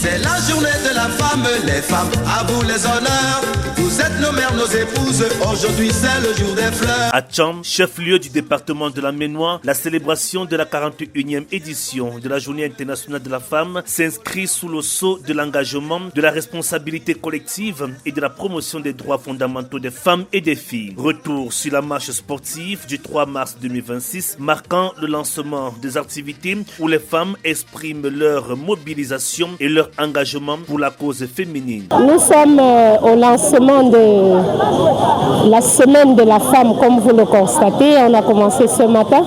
C'est la journée de la femme, les femmes, à vous les honneurs. Vous êtes nos mères, nos épouses, aujourd'hui c'est le jour des fleurs. À Tcham, chef-lieu du département de la Ménois, la célébration de la 41e édition de la Journée internationale de la femme s'inscrit sous le sceau de l'engagement, de la responsabilité collective et de la promotion des droits fondamentaux des femmes et des filles. Retour sur la marche sportive du 3 mars 2026, marquant le lancement des activités où les femmes expriment leur mobilisation et leur engagement pour la cause féminine. Nous sommes au lancement de la semaine de la femme, comme vous le constatez. On a commencé ce matin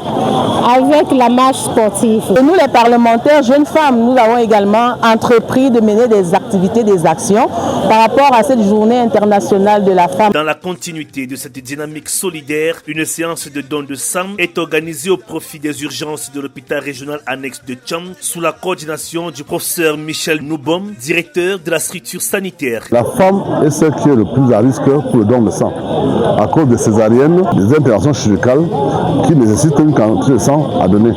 avec la marche sportive. Et nous, les parlementaires, jeunes femmes, nous avons également entrepris de mener des activités, des actions par rapport à cette journée internationale de la femme. Dans la continuité de cette dynamique solidaire, une séance de don de sang est organisée au profit des urgences de l'hôpital régional annexe de Tcham sous la coordination du professeur Michel Noubom, directeur de la structure sanitaire. La femme est celle qui est le plus à risque pour le don de sang. À cause des césariennes, des interventions chirurgicales qui nécessitent une quantité de sang à donner.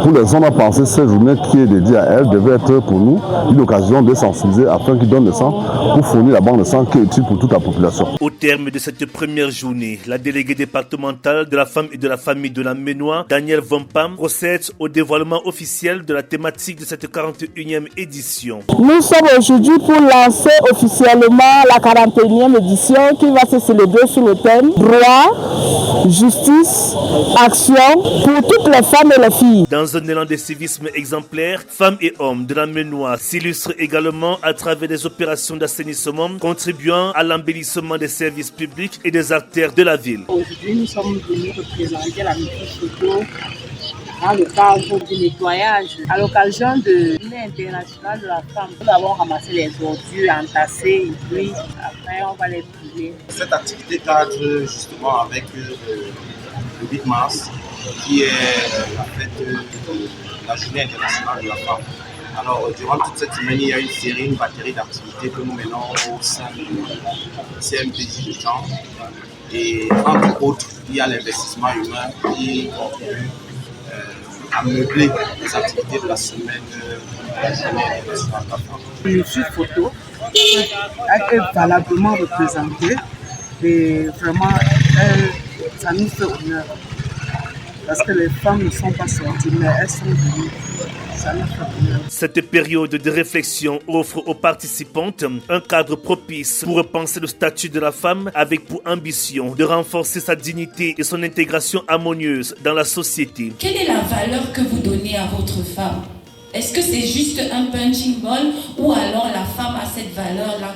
Pour les hommes, on a pensé que cette journée qui est dédiée à elle devait être pour nous une occasion de sensibiliser afin qu'ils donnent le sang pour fournir la banque de sang qui est utile pour toute la population. Au terme de cette première journée, la déléguée départementale de la femme et de la famille de la Ménois, Danielle Vompam, procède au dévoilement officiel de la thématique de cette 41e édition. Nous sommes aujourd'hui pour lancer officiellement la 41e édition qui va se célébrer sous le thème droit, justice, action pour toutes les femmes et les filles. Dans un élan de civisme exemplaire, femmes et hommes de la Ménois s'illustrent également à travers des opérations d'assainissement contribuant à l'embellissement des services publics et des artères de la ville. Aujourd'hui, nous sommes venus représenter la maîtrise d'eau dans le cadre du nettoyage. À l'occasion de l'Journée internationale de la femme, nous avons ramassé les ordures entassées et puis après on va les brûler. Cette activité cadre justement avec le 8 mars qui est la fête de la Journée internationale de la femme. Alors, durant toute cette semaine, il y a une batterie d'activités que nous menons au sein du CMPJ de Tcham. Et entre autres, il y a l'investissement humain qui contribue à meubler les activités de la semaine de la Journée internationale de la femme. Une suite photo a été valablement représentée et vraiment, ça nous fait honneur. Parce que les femmes ne sont pas sorties, mais elles sont venues. Cette période de réflexion offre aux participantes un cadre propice pour repenser le statut de la femme avec pour ambition de renforcer sa dignité et son intégration harmonieuse dans la société. Quelle est la valeur que vous donnez à votre femme? Est-ce que c'est juste un punching ball ou alors la femme a cette valeur-là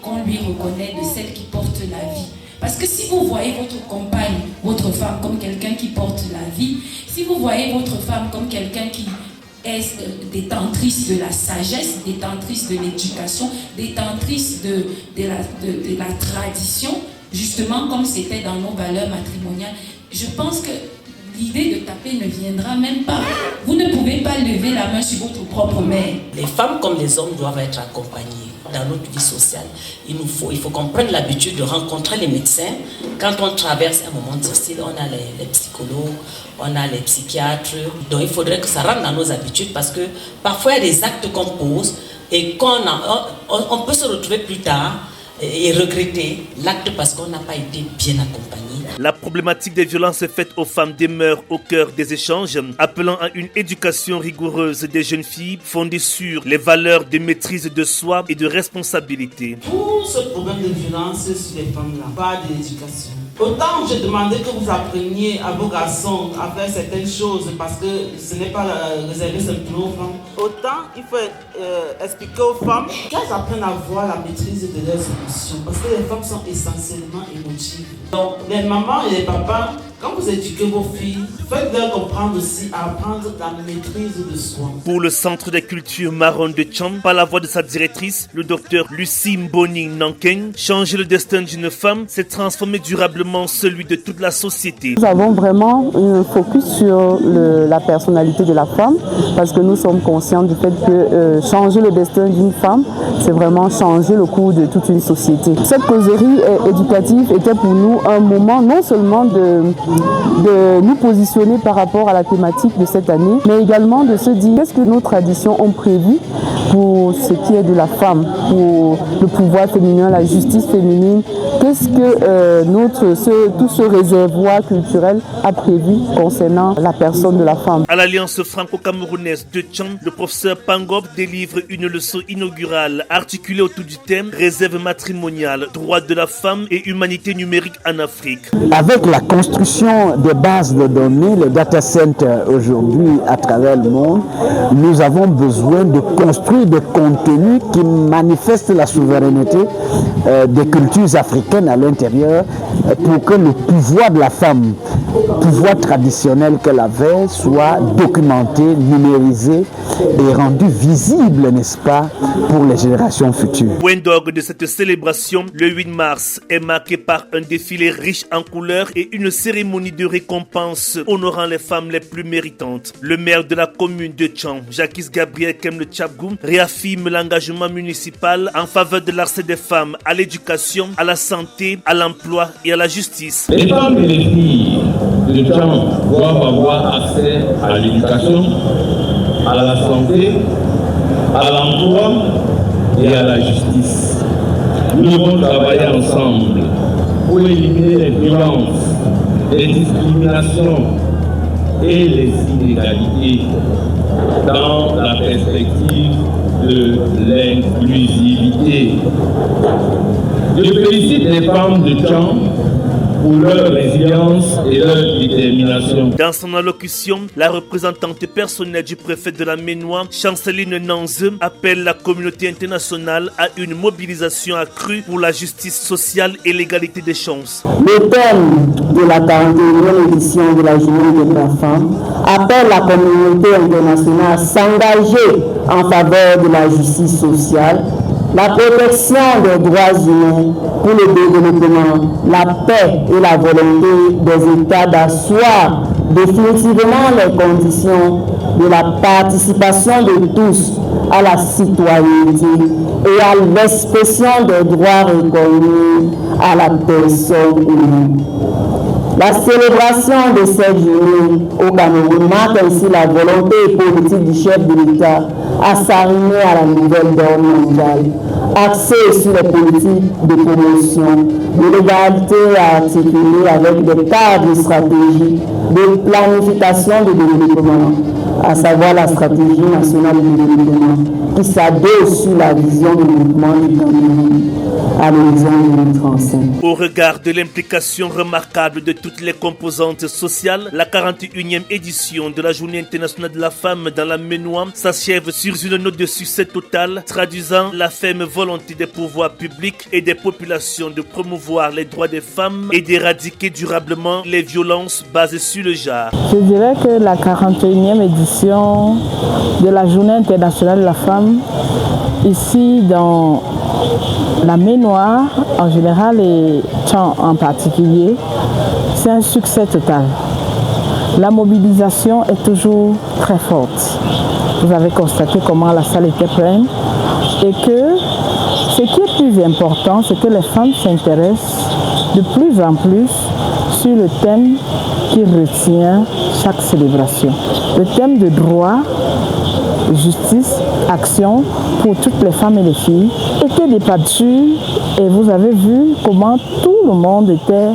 qu'on lui reconnaît de celle qui porte la vie? Parce que si vous voyez votre compagne, votre femme comme quelqu'un qui porte la vie, si vous voyez votre femme comme quelqu'un qui est détentrice de la sagesse, détentrice de l'éducation, détentrice de la tradition, justement comme c'était dans nos valeurs matrimoniales, je pense que l'idée de taper ne viendra même pas. Vous ne pouvez pas lever la main sur votre propre mère. Les femmes comme les hommes doivent être accompagnées dans notre vie sociale. Il faut qu'on prenne l'habitude de rencontrer les médecins. Quand on traverse un moment difficile, on a les psychologues, on a les psychiatres. Donc il faudrait que ça rentre dans nos habitudes parce que parfois il y a des actes qu'on pose et on peut se retrouver plus tard et regretter l'acte parce qu'on n'a pas été bien accompagné. La problématique des violences faites aux femmes demeure au cœur des échanges, appelant à une éducation rigoureuse des jeunes filles fondée sur les valeurs de maîtrise de soi et de responsabilité. Pour ce problème de violence sur les femmes-là, pas d'éducation. Autant j'ai demandé que vous appreniez à vos garçons à faire certaines choses parce que ce n'est pas réservé simplement aux femmes. Autant il faut expliquer aux femmes qu'elles apprennent à voir la maîtrise de leurs émotions parce que les femmes sont essentiellement émotives. Donc les mamans et les papas, quand vous éduquez vos filles, faites-leur comprendre aussi à apprendre la maîtrise de soi. Pour le Centre des cultures marron de Tcham, par la voix de sa directrice, le docteur Lucie Mboni Nankeng, changer le destin d'une femme, c'est transformer durablement celui de toute la société. Nous avons vraiment un focus sur la personnalité de la femme parce que nous sommes conscients du fait que changer le destin d'une femme, c'est vraiment changer le cours de toute une société. Cette causerie éducative était pour nous un moment non seulement de nous positionner par rapport à la thématique de cette année, mais également de se dire qu'est-ce que nos traditions ont prévu pour ce qui est de la femme, pour le pouvoir féminin, la justice féminine. Qu'est-ce que tout ce réservoir culturel a prévu concernant la personne de la femme? À l'Alliance franco-camerounaise de Tchang, le professeur Pangop délivre une leçon inaugurale articulée autour du thème réserve matrimoniale, droits de la femme et humanité numérique en Afrique. Avec la construction des bases de données, les data centers aujourd'hui à travers le monde, nous avons besoin de construire des contenus qui manifestent la souveraineté des cultures africaines à l'intérieur pour que le pouvoir de la femme, pouvoir traditionnel qu'elle avait, soit documenté, numérisé et rendu visible, n'est-ce pas, pour les générations futures. Point d'orgue de cette célébration, le 8 mars est marqué par un défilé riche en couleurs et une cérémonie de récompense honorant les femmes les plus méritantes. Le maire de la commune de Tchang, Jacques Gabriel Kemle Tchabgou, réaffirme l'engagement municipal en faveur de l'accès des femmes à l'éducation, à la santé, à l'emploi et à la justice. Les femmes et les filles de Tchang doivent avoir accès à l'éducation, à la santé, à l'emploi et à la justice. Nous devons travailler ensemble pour éliminer les violences, les discriminations et les inégalités dans la perspective de l'inclusivité. Je félicite les femmes de Tchang pour leur résilience et leur détermination. Dans son allocution, la représentante personnelle du préfet de la Ménois, Chanceline Nanze, appelle la communauté internationale à une mobilisation accrue pour la justice sociale et l'égalité des chances. Le thème de la 41e édition de la Journée de la femme appelle la communauté internationale à s'engager en faveur de la justice sociale, la protection des droits humains pour le développement, la paix et la volonté des États d'asseoir définitivement les conditions de la participation de tous à la citoyenneté et à l'expression des droits reconnus à la personne humaine. La célébration de cette journée au Cameroun marque ainsi la volonté politique du chef de l'État à s'arrimer à la nouvelle ordre mondiale, axée sur les politiques de promotion, de l'égalité à articuler avec des cadres stratégiques de planification de développement, à savoir la stratégie nationale de développement, qui s'adosse sur la vision de développement du Cameroun à l'horizon 2035. Au regard de l'implication remarquable de toutes les composantes sociales, la 41e édition de la Journée internationale de la femme dans la Ménois s'achève sur une note de succès total, traduisant la ferme volonté des pouvoirs publics et des populations de promouvoir les droits des femmes et d'éradiquer durablement les violences basées sur le genre. Je dirais que la 41e édition de la Journée internationale de la femme, ici dans la Ménois en général et Tchang en particulier, c'est un succès total. La mobilisation est toujours très forte. Vous avez constaté comment la salle était pleine et que ce qui est plus important, c'est que les femmes s'intéressent de plus en plus sur le thème qui retient chaque célébration. Le thème de droit, justice, action pour toutes les femmes et les filles était débattu et vous avez vu comment tout le monde était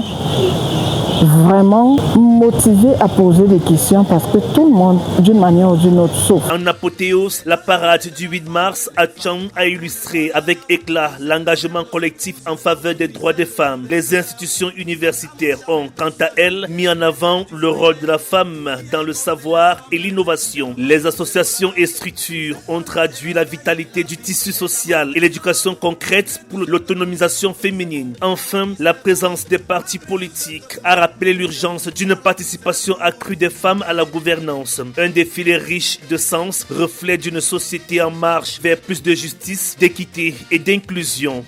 vraiment motivé à poser des questions parce que tout le monde, d'une manière ou d'une autre, sauf. En apothéose, la parade du 8 mars à Tchang a illustré avec éclat l'engagement collectif en faveur des droits des femmes. Les institutions universitaires ont, quant à elles, mis en avant le rôle de la femme dans le savoir et l'innovation. Les associations et structures ont traduit la vitalité du tissu social et l'éducation concrète pour l'autonomisation féminine. Enfin, la présence des partis politiques a rappelé l'urgence d'une participation accrue des femmes à la gouvernance. Un défilé riche de sens, reflet d'une société en marche vers plus de justice, d'équité et d'inclusion.